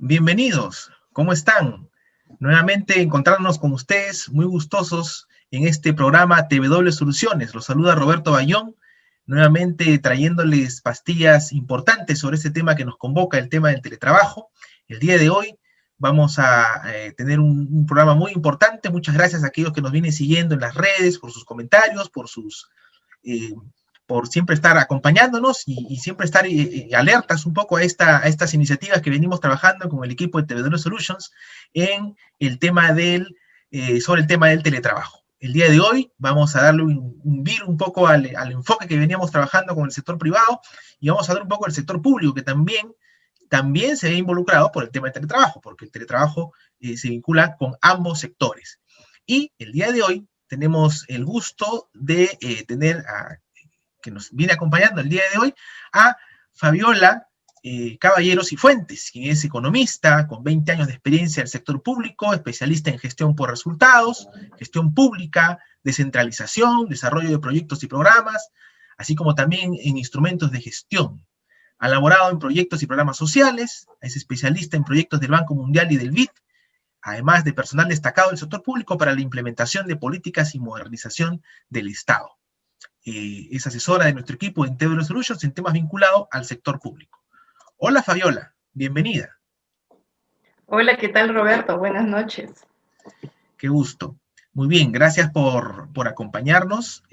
Bienvenidos, ¿cómo están? Nuevamente encontrarnos con ustedes, muy gustosos en este programa TW Soluciones. Los saluda Roberto Bayón, nuevamente trayéndoles pastillas importantes sobre este tema que nos convoca, el tema del teletrabajo. El día de hoy vamos a tener un programa muy importante. Muchas gracias a aquellos que nos vienen siguiendo en las redes, por sus comentarios, por siempre estar acompañándonos y siempre estar alertas un poco a estas iniciativas que venimos trabajando con el equipo de TW Solutions en el tema sobre el tema del teletrabajo. El día de hoy vamos a darle un vir un poco al enfoque que veníamos trabajando con el sector privado y vamos a dar un poco al sector público que también se ve involucrado por el tema del teletrabajo, porque el teletrabajo se vincula con ambos sectores. Y el día de hoy tenemos el gusto de tener que nos viene acompañando el día de hoy, a Fabiola Caballeros y Fuentes, quien es economista con 20 años de experiencia en el sector público, especialista en gestión por resultados, gestión pública, descentralización, desarrollo de proyectos y programas, así como también en instrumentos de gestión. Ha laborado en proyectos y programas sociales, es especialista en proyectos del Banco Mundial y del BID, además de personal destacado del sector público para la implementación de políticas y modernización del Estado. Es asesora de nuestro equipo en TW Solutions en temas vinculados al sector público. Hola Fabiola, bienvenida. Hola, ¿qué tal Roberto? Buenas noches. Qué gusto. Muy bien, gracias por acompañarnos,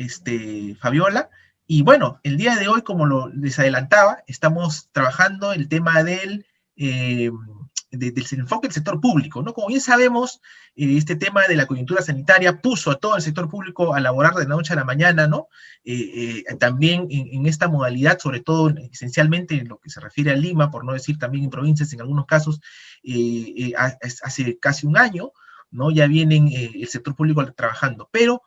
Fabiola. Y bueno, el día de hoy, como les adelantaba, estamos trabajando el tema del enfoque del sector público, ¿no? Como bien sabemos, este tema de la coyuntura sanitaria puso a todo el sector público a laborar de la noche a la mañana, ¿no? También en esta modalidad, sobre todo esencialmente en lo que se refiere a Lima, por no decir también en provincias en algunos casos, hace casi un año, ¿no? Ya vienen el sector público trabajando, pero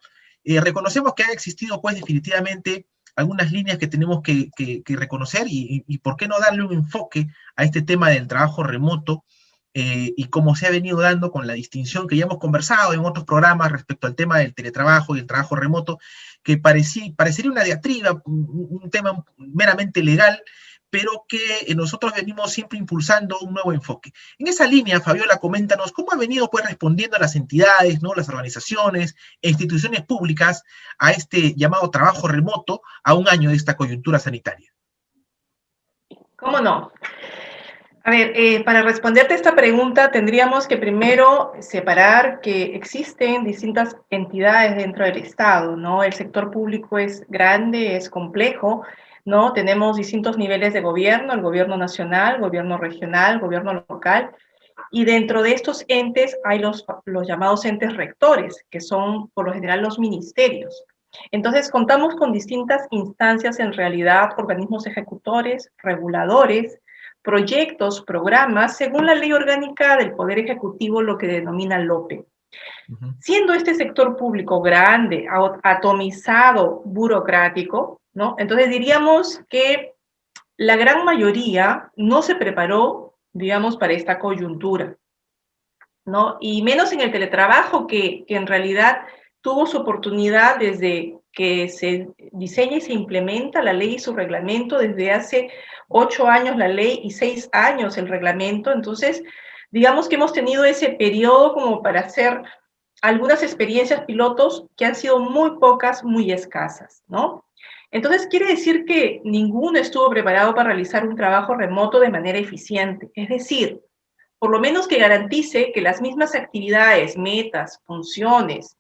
reconocemos que ha existido, pues, definitivamente algunas líneas que tenemos que reconocer y por qué no darle un enfoque a este tema del trabajo remoto y cómo se ha venido dando con la distinción que ya hemos conversado en otros programas respecto al tema del teletrabajo y el trabajo remoto, que parecería una diatriba, un tema meramente legal, pero que nosotros venimos siempre impulsando un nuevo enfoque. En esa línea, Fabiola, coméntanos cómo ha venido pues respondiendo a las entidades, ¿no? Las organizaciones e instituciones públicas a este llamado trabajo remoto a un año de esta coyuntura sanitaria. ¿Cómo no? A ver, para responderte esta pregunta tendríamos que primero separar que existen distintas entidades dentro del Estado, ¿no? El sector público es grande, es complejo, ¿no? Tenemos distintos niveles de gobierno, el gobierno nacional, gobierno regional, gobierno local, y dentro de estos entes hay los llamados entes rectores, que son por lo general los ministerios. Entonces, contamos con distintas instancias, en realidad, organismos ejecutores, reguladores, proyectos, programas, según la Ley Orgánica del Poder Ejecutivo, lo que denomina LOPE. Siendo este sector público grande, atomizado, burocrático, ¿no? Entonces diríamos que la gran mayoría no se preparó, digamos, para esta coyuntura, ¿no? Y menos en el teletrabajo, que en realidad tuvo su oportunidad desde que se diseña y se implementa la ley y su reglamento, desde hace 8 años la ley y 6 años el reglamento. Entonces, digamos que hemos tenido ese periodo como para hacer algunas experiencias pilotos que han sido muy pocas, muy escasas, ¿no? Entonces, quiere decir que ninguno estuvo preparado para realizar un trabajo remoto de manera eficiente. Es decir, por lo menos que garantice que las mismas actividades, metas, funciones,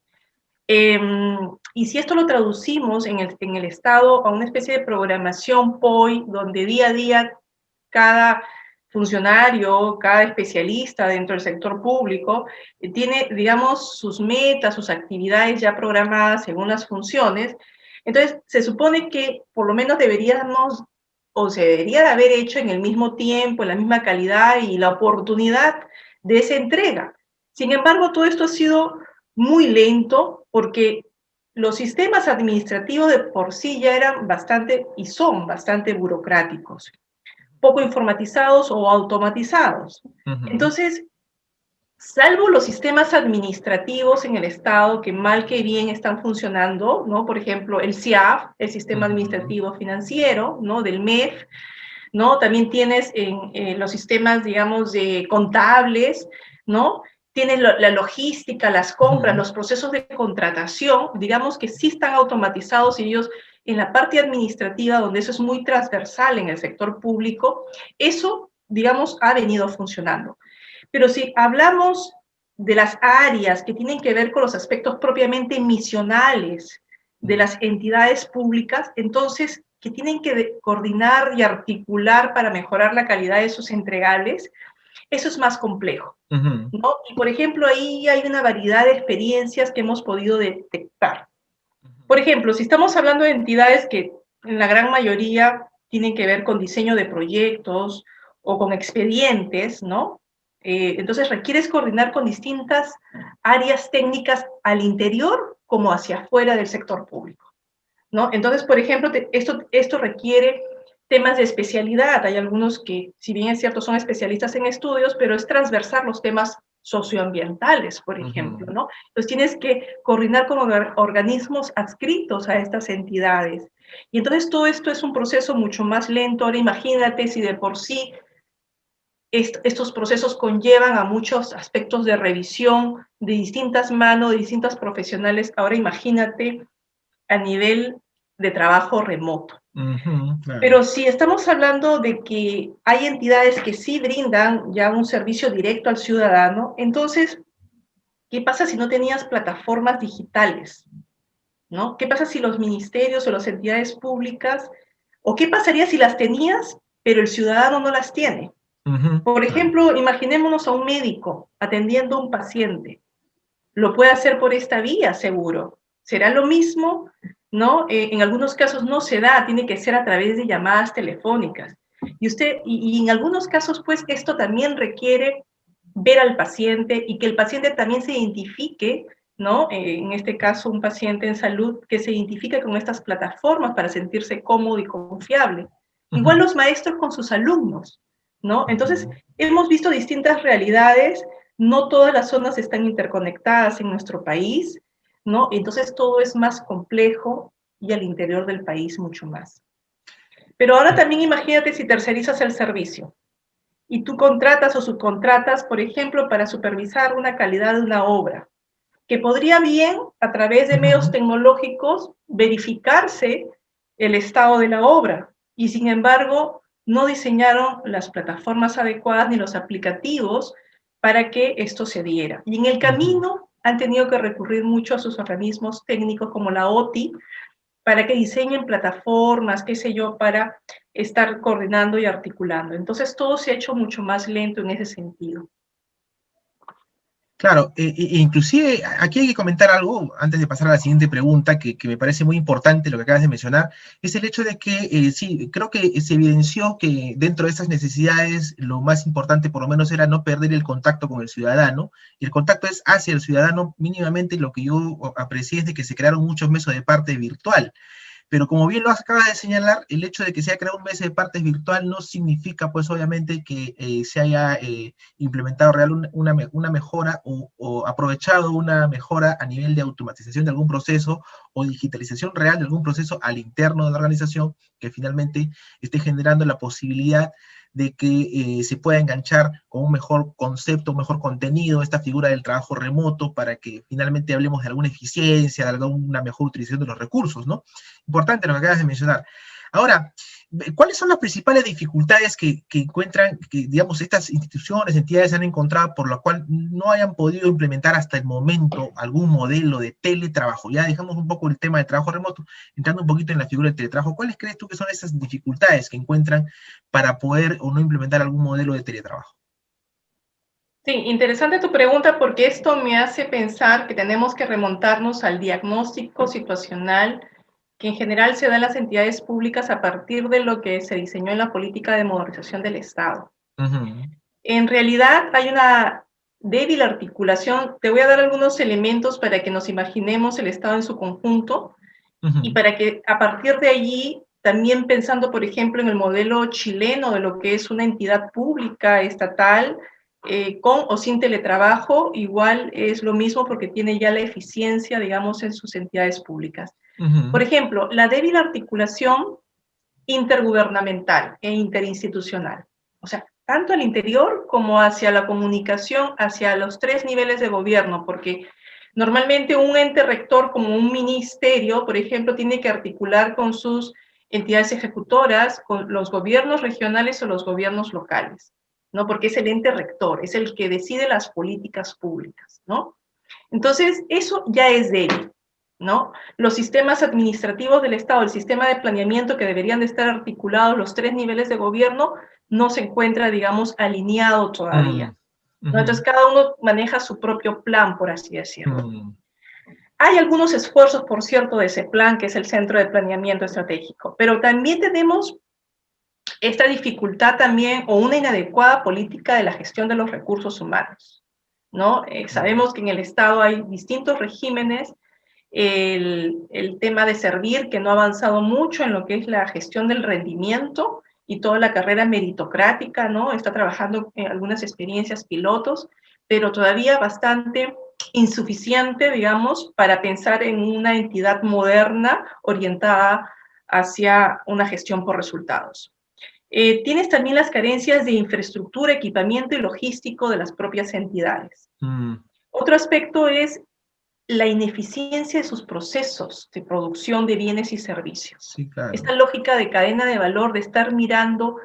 y si esto lo traducimos en el Estado a una especie de programación POI, donde día a día cada funcionario, cada especialista dentro del sector público tiene, digamos, sus metas, sus actividades ya programadas según las funciones, entonces se supone que por lo menos deberíamos o se debería de haber hecho en el mismo tiempo, en la misma calidad y la oportunidad de esa entrega. Sin embargo, todo esto ha sido muy lento porque los sistemas administrativos de por sí ya eran bastante y son bastante burocráticos, poco informatizados o automatizados. Entonces, salvo los sistemas administrativos en el Estado que mal que bien están funcionando, ¿no? Por ejemplo, el SIAF, el Sistema Administrativo Financiero, ¿no? Del MEF, ¿no? También tienes los sistemas, digamos, de contables, ¿no? Tienes la logística, las compras, los procesos de contratación, digamos que sí están automatizados y ellos en la parte administrativa, donde eso es muy transversal en el sector público, eso, digamos, ha venido funcionando. Pero si hablamos de las áreas que tienen que ver con los aspectos propiamente misionales de las entidades públicas, entonces, que tienen que coordinar y articular para mejorar la calidad de sus entregables, eso es más complejo, ¿no? Y, por ejemplo, ahí hay una variedad de experiencias que hemos podido detectar. Por ejemplo, si estamos hablando de entidades que en la gran mayoría tienen que ver con diseño de proyectos o con expedientes, ¿no? Entonces requieres coordinar con distintas áreas técnicas al interior como hacia afuera del sector público, ¿no? Entonces, por ejemplo, esto requiere temas de especialidad. Hay algunos que, si bien es cierto, son especialistas en estudios, pero es transversar los temas socioambientales, por ejemplo, ¿no? Entonces tienes que coordinar con organismos adscritos a estas entidades. Y entonces todo esto es un proceso mucho más lento. Ahora imagínate si de por sí estos procesos conllevan a muchos aspectos de revisión de distintas manos, de distintas profesionales. Ahora imagínate a nivel de trabajo remoto. Claro. Pero si estamos hablando de que hay entidades que sí brindan ya un servicio directo al ciudadano, entonces, ¿qué pasa si no tenías plataformas digitales? ¿No? ¿Qué pasa si los ministerios o las entidades públicas, o qué pasaría si las tenías, pero el ciudadano no las tiene? Por ejemplo, imaginémonos a un médico atendiendo a un paciente. Lo puede hacer por esta vía, seguro. ¿Será lo mismo? ¿No? En algunos casos no se da, tiene que ser a través de llamadas telefónicas. Y en algunos casos, pues, esto también requiere ver al paciente y que el paciente también se identifique, ¿no? En este caso, un paciente en salud que se identifique con estas plataformas para sentirse cómodo y confiable. Igual los maestros con sus alumnos, ¿no? Entonces, hemos visto distintas realidades. No todas las zonas están interconectadas en nuestro país, ¿no? Entonces todo es más complejo y al interior del país mucho más. Pero ahora también imagínate si tercerizas el servicio y tú contratas o subcontratas, por ejemplo, para supervisar una calidad de una obra, que podría bien, a través de medios tecnológicos, verificarse el estado de la obra. Y sin embargo, no diseñaron las plataformas adecuadas ni los aplicativos para que esto se diera. Y en el camino han tenido que recurrir mucho a sus organismos técnicos como la OTI para que diseñen plataformas, qué sé yo, para estar coordinando y articulando. Entonces todo se ha hecho mucho más lento en ese sentido. Claro, inclusive aquí hay que comentar algo antes de pasar a la siguiente pregunta que me parece muy importante lo que acabas de mencionar, es el hecho de que sí, creo que se evidenció que dentro de esas necesidades lo más importante por lo menos era no perder el contacto con el ciudadano, y el contacto es hacia el ciudadano mínimamente. Lo que yo aprecié es de que se crearon muchos medios de parte virtual. Pero como bien lo acabas de señalar, el hecho de que se haya creado un mes de partes virtual no significa, pues obviamente, que se haya implementado una mejora o aprovechado una mejora a nivel de automatización de algún proceso o digitalización real de algún proceso al interno de la organización que finalmente esté generando la posibilidad de que se pueda enganchar con un mejor concepto, un mejor contenido, esta figura del trabajo remoto, para que finalmente hablemos de alguna eficiencia, de alguna mejor utilización de los recursos, ¿no? Importante lo que acabas de mencionar. Ahora, ¿cuáles son las principales dificultades que encuentran, que digamos, estas instituciones, entidades han encontrado por la cual no hayan podido implementar hasta el momento algún modelo de teletrabajo? Ya dejamos un poco el tema de trabajo remoto, entrando un poquito en la figura del teletrabajo. ¿Cuáles crees tú que son esas dificultades que encuentran para poder o no implementar algún modelo de teletrabajo? Sí, interesante tu pregunta porque esto me hace pensar que tenemos que remontarnos al diagnóstico situacional que en general se da en las entidades públicas a partir de lo que se diseñó en la política de modernización del Estado. En realidad hay una débil articulación. Te voy a dar algunos elementos para que nos imaginemos el Estado en su conjunto y para que a partir de allí, también pensando, por ejemplo, en el modelo chileno de lo que es una entidad pública estatal, con o sin teletrabajo, igual es lo mismo porque tiene ya la eficiencia, digamos, en sus entidades públicas. Por ejemplo, la débil articulación intergubernamental e interinstitucional. O sea, tanto al interior como hacia la comunicación, hacia los 3 niveles de gobierno, porque normalmente un ente rector como un ministerio, por ejemplo, tiene que articular con sus entidades ejecutoras, con los gobiernos regionales o los gobiernos locales, ¿no? Porque es el ente rector, es el que decide las políticas públicas, ¿no? Entonces, eso ya es de él, ¿no? Los sistemas administrativos del Estado, el sistema de planeamiento que deberían de estar articulados los 3 niveles de gobierno, no se encuentra, digamos, alineado todavía. ¿No? Entonces, cada uno maneja su propio plan, por así decirlo. Hay algunos esfuerzos, por cierto, de ese plan, que es el Centro de Planeamiento Estratégico, pero también tenemos esta dificultad también, o una inadecuada política de la gestión de los recursos humanos, ¿no? Sabemos que en el Estado hay distintos regímenes, el tema de servir, que no ha avanzado mucho en lo que es la gestión del rendimiento y toda la carrera meritocrática, ¿no? Está trabajando en algunas experiencias pilotos, pero todavía bastante insuficiente, digamos, para pensar en una entidad moderna orientada hacia una gestión por resultados. Tienes también las carencias de infraestructura, equipamiento y logístico de las propias entidades. Otro aspecto es la ineficiencia de sus procesos de producción de bienes y servicios. Sí, claro. Esta lógica de cadena de valor, de estar mirando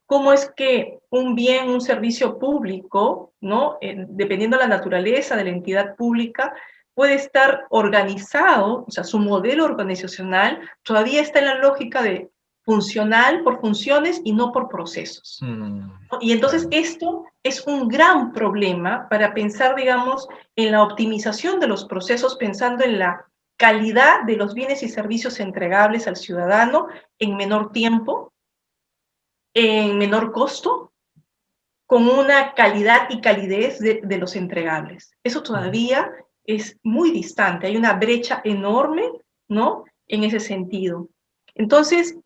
cómo es que un bien, un servicio público, ¿no? Dependiendo de la naturaleza de la entidad pública, puede estar organizado, o sea, su modelo organizacional todavía está en la lógica de funcional por funciones y no por procesos. ¿No? Y entonces esto es un gran problema para pensar, digamos, en la optimización de los procesos, pensando en la calidad de los bienes y servicios entregables al ciudadano en menor tiempo, en menor costo, con una calidad y calidez de los entregables. Eso todavía es muy distante, hay una brecha enorme, ¿no? En ese sentido. Entonces,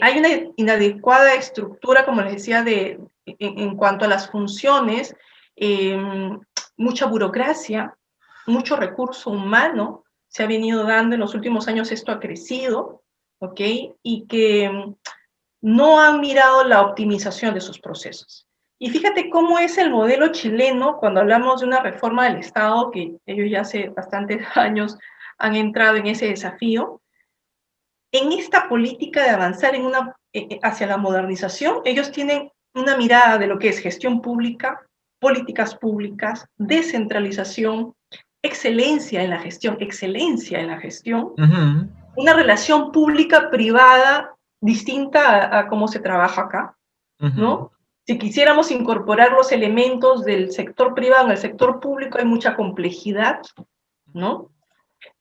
hay una inadecuada estructura, como les decía, en cuanto a las funciones, mucha burocracia, mucho recurso humano se ha venido dando en los últimos años, esto ha crecido, ¿ok? Y que no han mirado la optimización de sus procesos. Y fíjate cómo es el modelo chileno cuando hablamos de una reforma del Estado, que ellos ya hace bastantes años han entrado en ese desafío. En esta política de avanzar hacia la modernización, ellos tienen una mirada de lo que es gestión pública, políticas públicas, descentralización, excelencia en la gestión, una relación pública-privada distinta a cómo se trabaja acá, ¿no? Si quisiéramos incorporar los elementos del sector privado en el sector público, hay mucha complejidad, ¿no?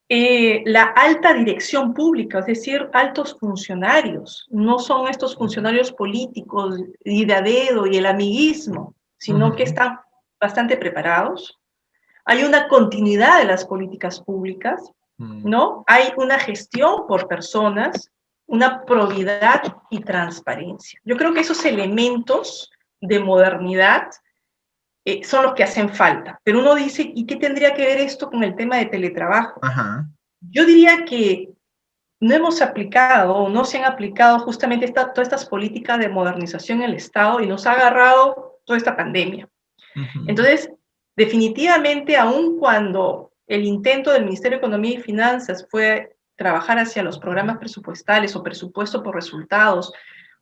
La alta dirección pública, es decir, altos funcionarios, no son estos funcionarios políticos y de a dedo y el amiguismo, sino que están bastante preparados. Hay una continuidad de las políticas públicas, ¿no? Hay una gestión por personas, una probidad y transparencia. Yo creo que esos elementos de modernidad son los que hacen falta. Pero uno dice, ¿y qué tendría que ver esto con el tema de teletrabajo? Yo diría que no hemos aplicado o no se han aplicado justamente todas estas políticas de modernización en el Estado y nos ha agarrado toda esta pandemia. Entonces, definitivamente, aun cuando el intento del Ministerio de Economía y Finanzas fue trabajar hacia los programas presupuestales o presupuesto por resultados,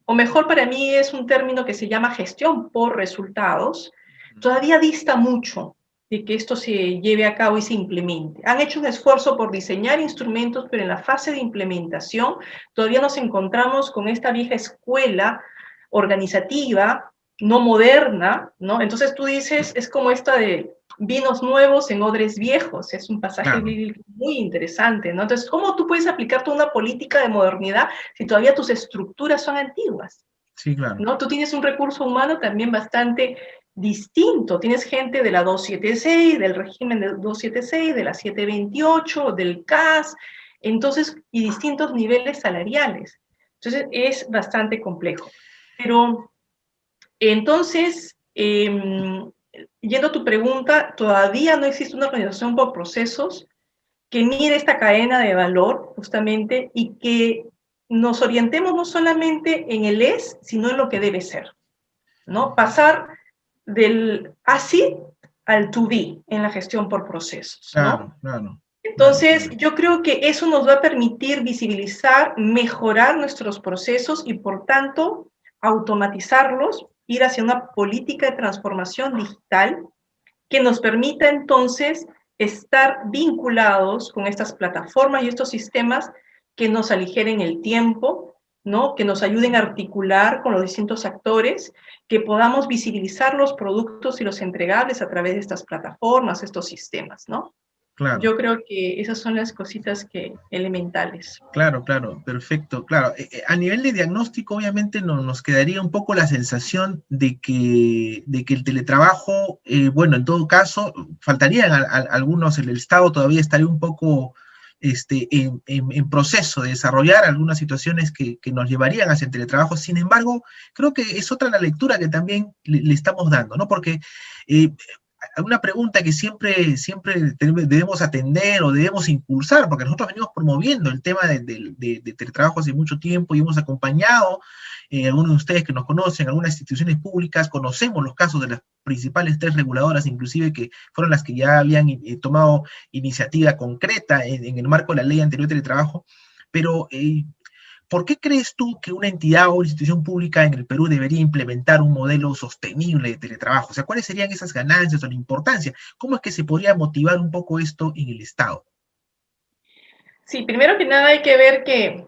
o mejor para mí es un término que se llama gestión por resultados, todavía dista mucho de que esto se lleve a cabo y se implemente. Han hecho un esfuerzo por diseñar instrumentos, pero en la fase de implementación todavía nos encontramos con esta vieja escuela organizativa, no moderna, ¿no? Entonces tú dices, es como esta de vinos nuevos en odres viejos, es un pasaje bíblico muy interesante, ¿no? Entonces, ¿cómo tú puedes aplicar toda una política de modernidad si todavía tus estructuras son antiguas? Sí, claro. ¿No? Tú tienes un recurso humano también bastante distinto, tienes gente de la 276, del régimen de 276, de la 728, del CAS, entonces, y distintos niveles salariales. Entonces, es bastante complejo. Pero, entonces, yendo a tu pregunta, todavía no existe una organización por procesos que mire esta cadena de valor, justamente, y que nos orientemos no solamente en el es, sino en lo que debe ser, ¿no? Pasar del así al to be en la gestión por procesos, ¿no? Claro, claro, claro, Entonces, claro. yo creo que eso nos va a permitir visibilizar, mejorar nuestros procesos y, por tanto, automatizarlos, ir hacia una política de transformación digital que nos permita entonces estar vinculados con estas plataformas y estos sistemas que nos aligeren el tiempo, ¿no? Que nos ayuden a articular con los distintos actores, que podamos visibilizar los productos y los entregables a través de estas plataformas, estos sistemas, ¿no? Claro. Yo creo que esas son las cositas elementales. Claro, claro, perfecto, claro. A nivel de diagnóstico, obviamente nos quedaría un poco la sensación de que el teletrabajo, bueno, en todo caso, faltarían algunos, el Estado todavía estaría un poco en proceso de desarrollar algunas situaciones que nos llevarían hacia el teletrabajo. Sin embargo, creo que es otra la lectura que también le estamos dando, ¿no? Porque eh, una pregunta que siempre debemos atender o debemos impulsar, porque nosotros venimos promoviendo el tema de teletrabajo hace mucho tiempo y hemos acompañado, algunos de ustedes que nos conocen, algunas instituciones públicas, conocemos los casos de las principales tres reguladoras, inclusive que fueron las que ya habían tomado iniciativa concreta en el marco de la ley anterior de teletrabajo, pero ¿por qué crees tú que una entidad o institución pública en el Perú debería implementar un modelo sostenible de teletrabajo? O sea, ¿cuáles serían esas ganancias o la importancia? ¿Cómo es que se podría motivar un poco esto en el Estado? Sí, primero que nada hay que ver que,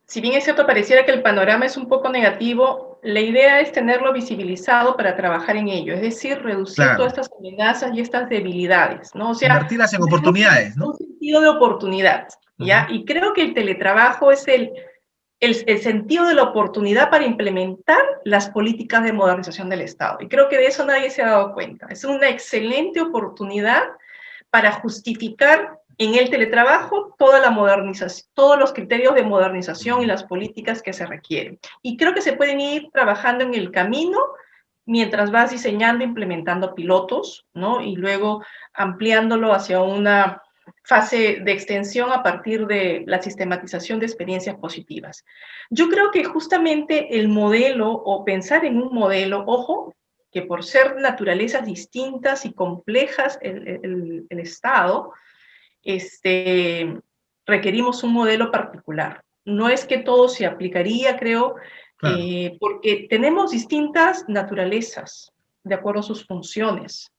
si bien es cierto, pareciera que el panorama es un poco negativo, la idea es tenerlo visibilizado para trabajar en ello, es decir, reducir todas Claro, estas amenazas y estas debilidades, ¿no? O sea, convertirlas en darle oportunidades, ¿no? un sentido de oportunidad, Uh -huh. ¿ya? Y creo que el teletrabajo es el sentido de la oportunidad para implementar las políticas de modernización del Estado. Y creo que de eso nadie se ha dado cuenta. Es una excelente oportunidad para justificar en el teletrabajo toda la modernización, todos los criterios de modernización y las políticas que se requieren. Y creo que se pueden ir trabajando en el camino mientras vas diseñando, implementando pilotos, ¿no? Y luego ampliándolo hacia una fase de extensión a partir de la sistematización de experiencias positivas. Yo creo que justamente el modelo o pensar en un modelo, ojo, que por ser naturalezas distintas y complejas el Estado, requerimos un modelo particular. No es que todo se aplicaría, creo, Claro. porque tenemos distintas naturalezas de acuerdo a sus funciones.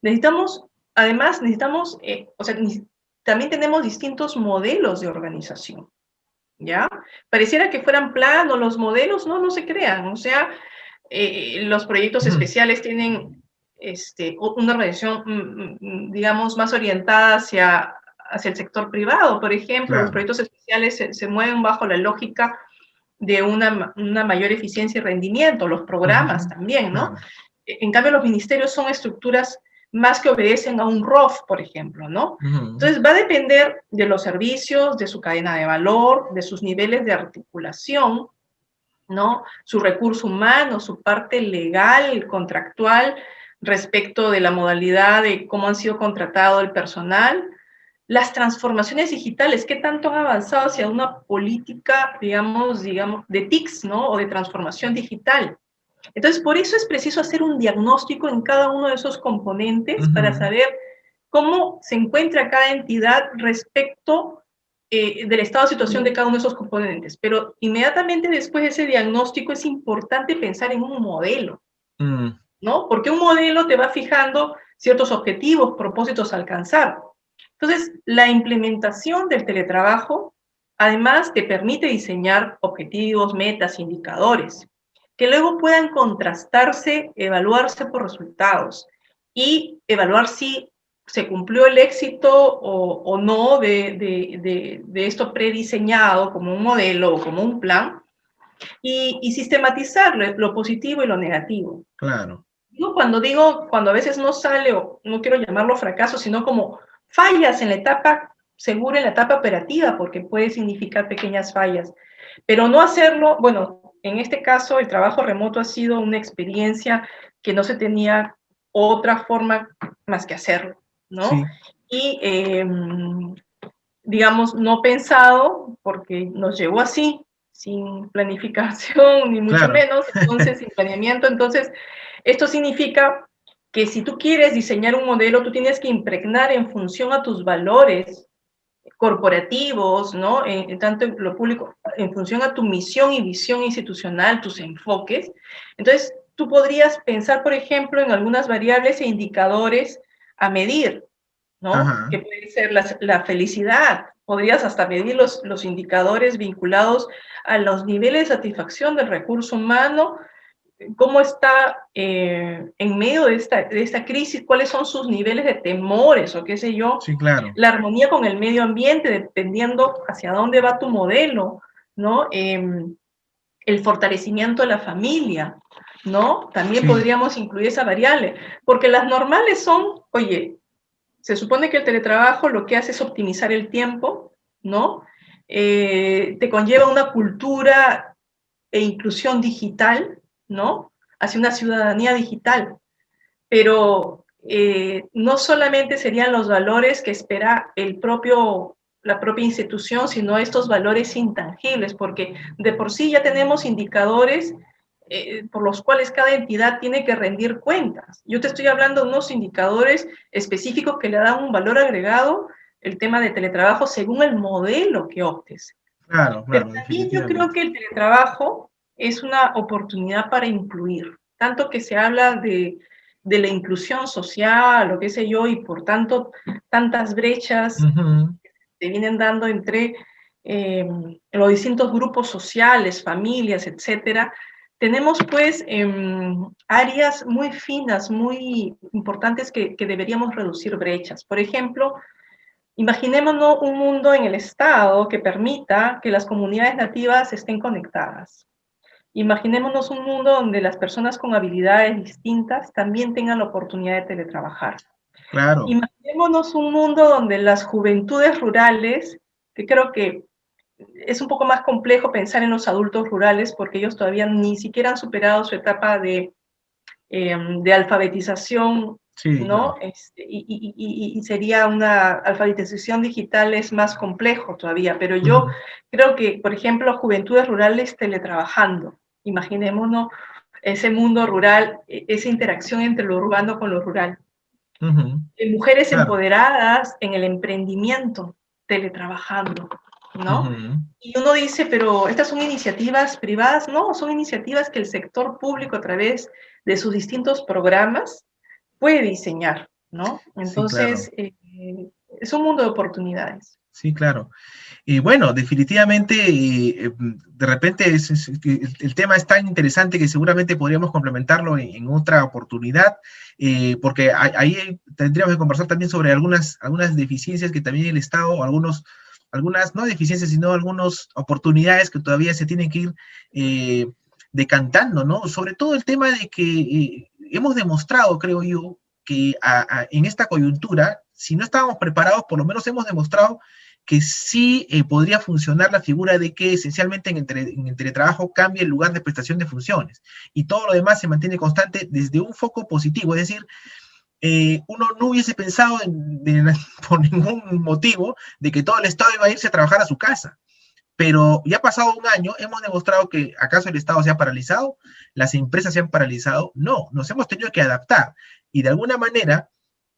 Necesitamos, además, o sea, también tenemos distintos modelos de organización, ¿ya? Pareciera que fueran planos los modelos, no se crean, o sea, los proyectos Uh -huh. especiales tienen una organización, digamos, más orientada hacia el sector privado. Por ejemplo, los Claro. proyectos especiales se mueven bajo la lógica de una mayor eficiencia y rendimiento, los Uh programas -huh. también, ¿no? Claro. En cambio, los ministerios son estructuras más que obedecen a un ROF, por ejemplo, ¿no? Uh -huh. Entonces, va a depender de los servicios, de su cadena de valor, de sus niveles de articulación, ¿no? Su recurso humano, su parte legal, contractual, respecto de la modalidad de cómo han sido contratado el personal, las transformaciones digitales, qué tanto han avanzado hacia una política, digamos, de TICs, ¿no? O de transformación digital. Entonces, por eso es preciso hacer un diagnóstico en cada uno de esos Uh componentes para -huh. saber cómo se encuentra cada entidad respecto del estado de situación de cada uno de esos componentes. Pero inmediatamente después de ese diagnóstico es importante pensar en un modelo, ¿no? Porque un modelo te va fijando ciertos objetivos, propósitos a alcanzar. Entonces, la implementación del teletrabajo, además, te permite diseñar objetivos, metas, indicadores, que luego puedan contrastarse, evaluarse por resultados y evaluar si se cumplió el éxito o no de esto prediseñado como un modelo o como un plan y sistematizar lo positivo y lo negativo. Claro. Yo cuando a veces no sale, o no quiero llamarlo fracaso, sino como fallas en la etapa segura, en la etapa operativa, porque puede significar pequeñas fallas, pero no hacerlo, bueno, en este caso el trabajo remoto ha sido una experiencia que no se tenía otra forma más que hacerlo, ¿no? Sí. Y, digamos, no pensado, porque nos llegó así, sin planificación, ni mucho Claro, menos, entonces sin planeamiento. Entonces, esto significa que si tú quieres diseñar un modelo, tú tienes que impregnar en función a tus valores corporativos, ¿no? Tanto en lo público, en función a tu misión y visión institucional, tus enfoques. Entonces, tú podrías pensar, por ejemplo, en algunas variables e indicadores a medir, ¿no? ajá, Que puede ser la felicidad. Podrías hasta medir los indicadores vinculados a los niveles de satisfacción del recurso humano, cómo está en medio de esta crisis, cuáles son sus niveles de temores o qué sé yo, sí, claro, la armonía con el medio ambiente, dependiendo hacia dónde va tu modelo, ¿no? El fortalecimiento de la familia, ¿no? También sí, podríamos incluir esa variable, porque las normales son, oye, se supone que el teletrabajo lo que hace es optimizar el tiempo, ¿no? Te conlleva una cultura e inclusión digital, ¿no? Hacia una ciudadanía digital. Pero no solamente serían los valores que espera la propia institución, sino estos valores intangibles, porque de por sí ya tenemos indicadores por los cuales cada entidad tiene que rendir cuentas. Yo te estoy hablando de unos indicadores específicos que le dan un valor agregado, el tema de teletrabajo, según el modelo que optes. claro, Pero claro, también yo creo definitivamente. que el teletrabajo es una oportunidad para incluir, tanto que se habla de la inclusión social o qué sé yo, y por tanto tantas brechas Ujú, se vienen dando entre los distintos grupos sociales, familias, etcétera. Tenemos pues áreas muy finas, muy importantes que deberíamos reducir brechas. Por ejemplo, imaginémonos un mundo en el Estado que permita que las comunidades nativas estén conectadas. Imaginémonos un mundo donde las personas con habilidades distintas también tengan la oportunidad de teletrabajar. claro, Imaginémonos un mundo donde las juventudes rurales, que creo que es un poco más complejo pensar en los adultos rurales porque ellos todavía ni siquiera han superado su etapa de alfabetización, sí, ¿no? claro. Y sería una alfabetización digital es más complejo todavía, pero yo Ujú, creo que, por ejemplo, juventudes rurales teletrabajando, imaginémonos ese mundo rural, esa interacción entre lo urbano con lo rural. ujú, Mujeres claro, empoderadas en el emprendimiento, teletrabajando, ¿no? ujú, Y uno dice, pero estas son iniciativas privadas, no, son iniciativas que el sector público a través de sus distintos programas puede diseñar, ¿no? sí, claro, Entonces, es un mundo de oportunidades. sí, claro. Y bueno, definitivamente, de repente que el tema es tan interesante que seguramente podríamos complementarlo en otra oportunidad, porque ahí tendríamos que conversar también sobre algunas deficiencias que también el Estado, algunas, no deficiencias, sino algunas oportunidades que todavía se tienen que ir eh, decantando, ¿no? Sobre todo el tema de que hemos demostrado, creo yo, que en esta coyuntura, si no estábamos preparados, por lo menos hemos demostrado que sí podría funcionar la figura de que esencialmente en el teletrabajo cambie el lugar de prestación de funciones y todo lo demás se mantiene constante desde un foco positivo, es decir, uno no hubiese pensado por ningún motivo de que todo el Estado iba a irse a trabajar a su casa. Pero ya ha pasado un año, hemos demostrado que acaso el Estado se ha paralizado, las empresas se han paralizado. No, nos hemos tenido que adaptar. Y de alguna manera,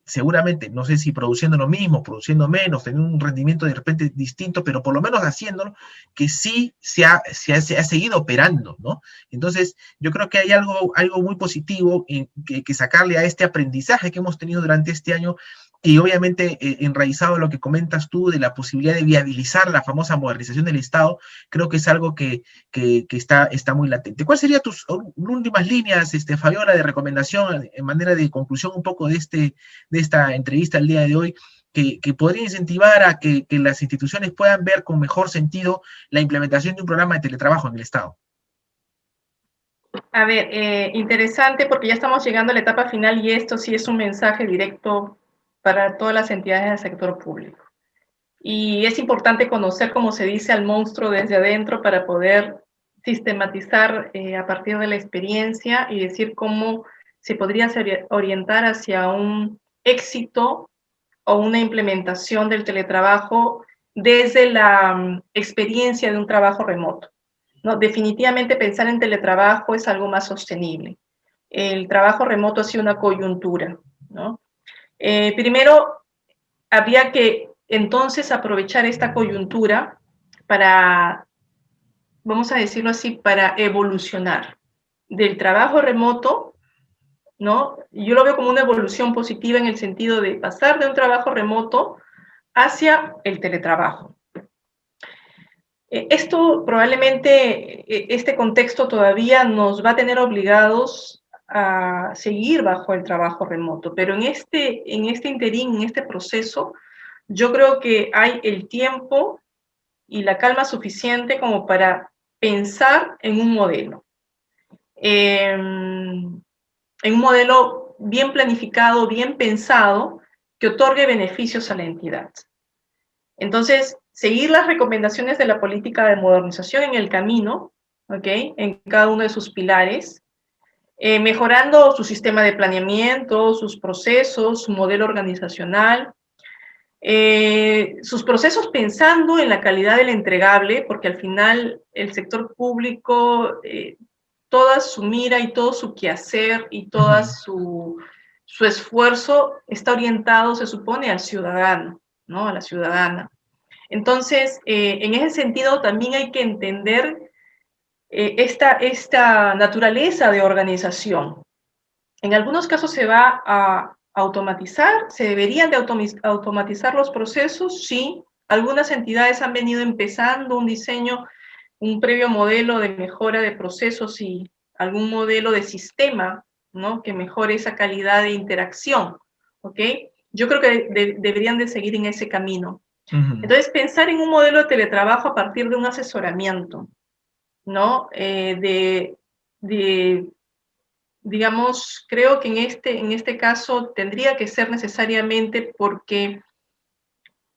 seguramente, no sé si produciendo lo mismo, produciendo menos, teniendo un rendimiento de repente distinto, pero por lo menos haciéndolo, que sí se ha seguido operando, ¿no? Entonces, yo creo que hay algo muy positivo que sacarle a este aprendizaje que hemos tenido durante este año y obviamente enraizado en lo que comentas tú de la posibilidad de viabilizar la famosa modernización del Estado, creo que es algo que está muy latente. ¿Cuáles serían tus últimas líneas, Fabiola, de recomendación en manera de conclusión un poco de esta entrevista el día de hoy, que podría incentivar a que las instituciones puedan ver con mejor sentido la implementación de un programa de teletrabajo en el Estado? A ver, interesante porque ya estamos llegando a la etapa final y esto sí es un mensaje directo para todas las entidades del sector público. Y es importante conocer, como se dice, al monstruo desde adentro para poder sistematizar a partir de la experiencia y decir cómo se podría orientar hacia un éxito o una implementación del teletrabajo desde la experiencia de un trabajo remoto. ¿no? Definitivamente pensar en teletrabajo es algo más sostenible. El trabajo remoto ha sido una coyuntura, ¿no? Primero, habría que entonces aprovechar esta coyuntura para, vamos a decirlo así, para evolucionar del trabajo remoto, ¿no? Yo lo veo como una evolución positiva en el sentido de pasar de un trabajo remoto hacia el teletrabajo. Esto probablemente, este contexto todavía nos va a tener obligados a seguir bajo el trabajo remoto, pero en este interín, en este proceso, yo creo que hay el tiempo y la calma suficiente como para pensar en un modelo bien planificado, bien pensado, que otorgue beneficios a la entidad. Entonces, seguir las recomendaciones de la política de modernización en el camino, ¿ok? En cada uno de sus pilares, mejorando su sistema de planeamiento, sus procesos, su modelo organizacional, sus procesos pensando en la calidad del entregable, porque al final el sector público, toda su mira y todo su quehacer y todo su esfuerzo está orientado, se supone, al ciudadano, ¿no? A la ciudadana. Entonces, en ese sentido, también hay que entender esta naturaleza de organización. En algunos casos se va a automatizar, se deberían de automatizar los procesos, sí. Algunas entidades han venido empezando un diseño, un previo modelo de mejora de procesos y algún modelo de sistema, ¿no? Que mejore esa calidad de interacción, ¿ok? Yo creo que deberían de seguir en ese camino. Entonces, pensar en un modelo de teletrabajo a partir de un asesoramiento, ¿no? Digamos, creo que en este caso tendría que ser necesariamente porque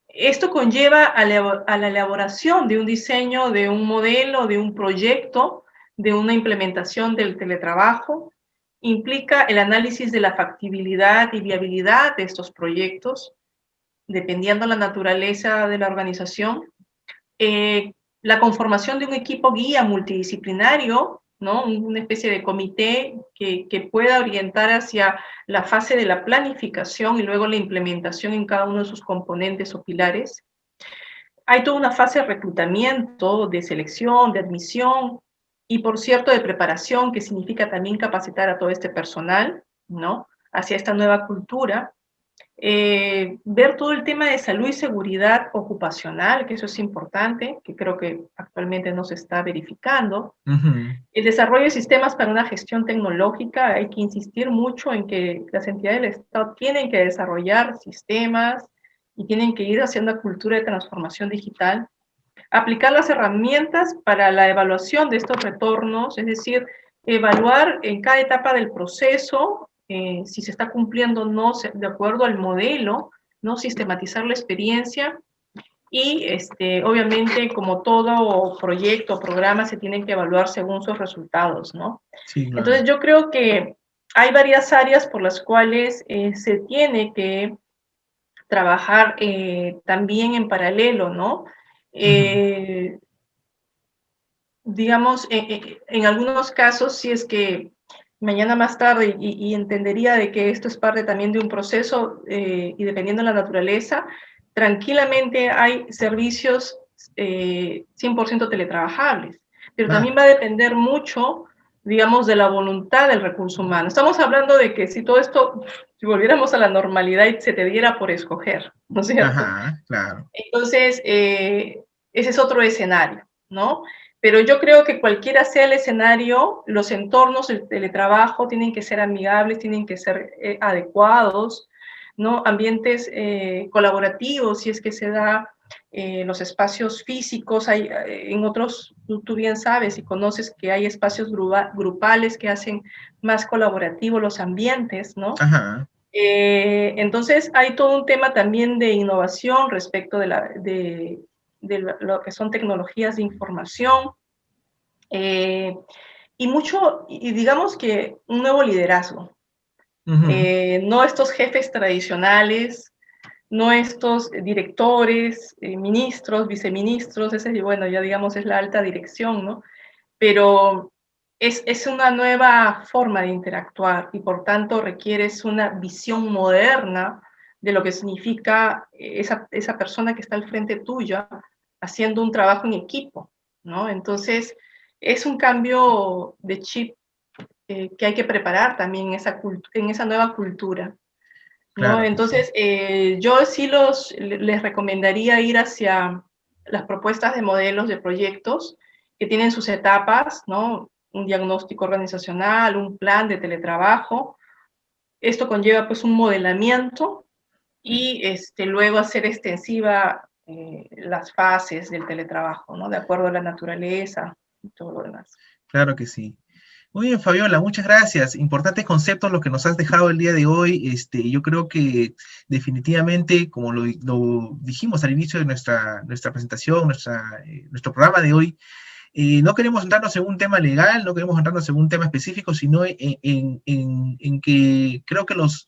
esto conlleva a la elaboración de un diseño, de un modelo, de un proyecto, de una implementación del teletrabajo, implica el análisis de la factibilidad y viabilidad de estos proyectos, dependiendo de la naturaleza de la organización, la conformación de un equipo guía multidisciplinario, ¿no? Una especie de comité que pueda orientar hacia la fase de la planificación y luego la implementación en cada uno de sus componentes o pilares. Hay toda una fase de reclutamiento, de selección, de admisión y, por cierto, de preparación, que significa también capacitar a todo este personal, ¿no? Hacia esta nueva cultura. Ver todo el tema de salud y seguridad ocupacional, que eso es importante, que creo que actualmente no se está verificando. El desarrollo de sistemas para una gestión tecnológica, hay que insistir mucho en que las entidades del Estado tienen que desarrollar sistemas y tienen que ir haciendo una cultura de transformación digital. Aplicar las herramientas para la evaluación de estos retornos, es decir, evaluar en cada etapa del proceso si se está cumpliendo o no de acuerdo al modelo, ¿no? Sistematizar la experiencia y, obviamente, como todo proyecto o programa, se tienen que evaluar según sus resultados, ¿no? Sí, claro. Entonces, yo creo que hay varias áreas por las cuales se tiene que trabajar también en paralelo, ¿no? Digamos, en algunos casos, si es que mañana más tarde, y entendería de que esto es parte también de un proceso, y dependiendo de la naturaleza, tranquilamente hay servicios 100% teletrabajables, pero también va a depender mucho, digamos, de la voluntad del recurso humano. Estamos hablando de que si todo esto, si volviéramos a la normalidad y se te diera por escoger, ¿no es cierto? Ajá, claro. Entonces, ese es otro escenario, ¿no? Pero yo creo que cualquiera sea el escenario, los entornos del teletrabajo tienen que ser amigables, tienen que ser adecuados, ¿no? Ambientes colaborativos, si es que se da los espacios físicos, hay, en otros, tú bien sabes y conoces que hay espacios grupales que hacen más colaborativos los ambientes, ¿no? Ajá. Entonces, hay todo un tema también de innovación respecto de lo que son tecnologías de información, y digamos que un nuevo liderazgo. No estos jefes tradicionales, no estos directores, ministros, viceministros, ese, bueno, ya digamos es la alta dirección, ¿no? pero es una nueva forma de interactuar y por tanto requieres una visión moderna de lo que significa esa persona que está al frente tuya haciendo un trabajo en equipo, ¿no? Entonces, es un cambio de chip que hay que preparar también en esa nueva cultura, ¿no? Claro que sí. Entonces, yo sí les recomendaría ir hacia las propuestas de modelos de proyectos que tienen sus etapas, ¿no? Un diagnóstico organizacional, un plan de teletrabajo. Esto conlleva pues un modelamiento y luego hacer extensiva las fases del teletrabajo, ¿no? De acuerdo a la naturaleza y todo lo demás. Claro que sí. Muy bien, Fabiola, muchas gracias. Importantes conceptos los que nos has dejado el día de hoy. Yo creo que definitivamente, como lo dijimos al inicio de nuestra presentación, nuestro programa de hoy, no queremos entrarnos en un tema legal, no queremos entrarnos en un tema específico, sino en que creo que los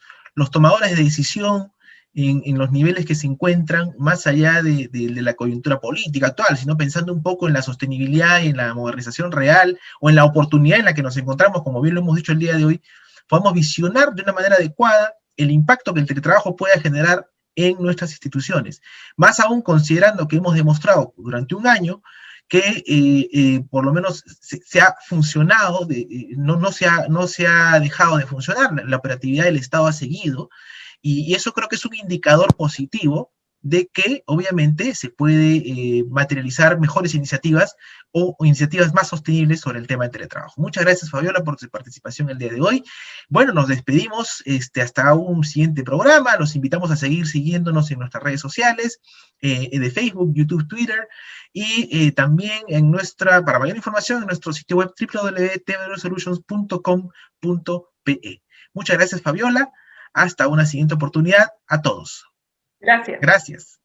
tomadores de decisión en los niveles que se encuentran, más allá de la coyuntura política actual, sino pensando un poco en la sostenibilidad y en la modernización real, o en la oportunidad en la que nos encontramos, como bien lo hemos dicho el día de hoy, podamos visionar de una manera adecuada el impacto que el teletrabajo pueda generar en nuestras instituciones. Más aún considerando que hemos demostrado durante un año que por lo menos se ha funcionado, no se ha dejado de funcionar, la operatividad del Estado ha seguido, y eso creo que es un indicador positivo de que obviamente se puede materializar mejores iniciativas o iniciativas más sostenibles sobre el tema del teletrabajo. Muchas gracias, Fabiola, por su participación el día de hoy. Bueno, nos despedimos hasta un siguiente programa. Los invitamos a seguir siguiéndonos en nuestras redes sociales, de Facebook, YouTube, Twitter, y también para mayor información en nuestro sitio web www.tvsolutions.com.pe. Muchas gracias, Fabiola. Hasta una siguiente oportunidad a todos. Gracias. Gracias.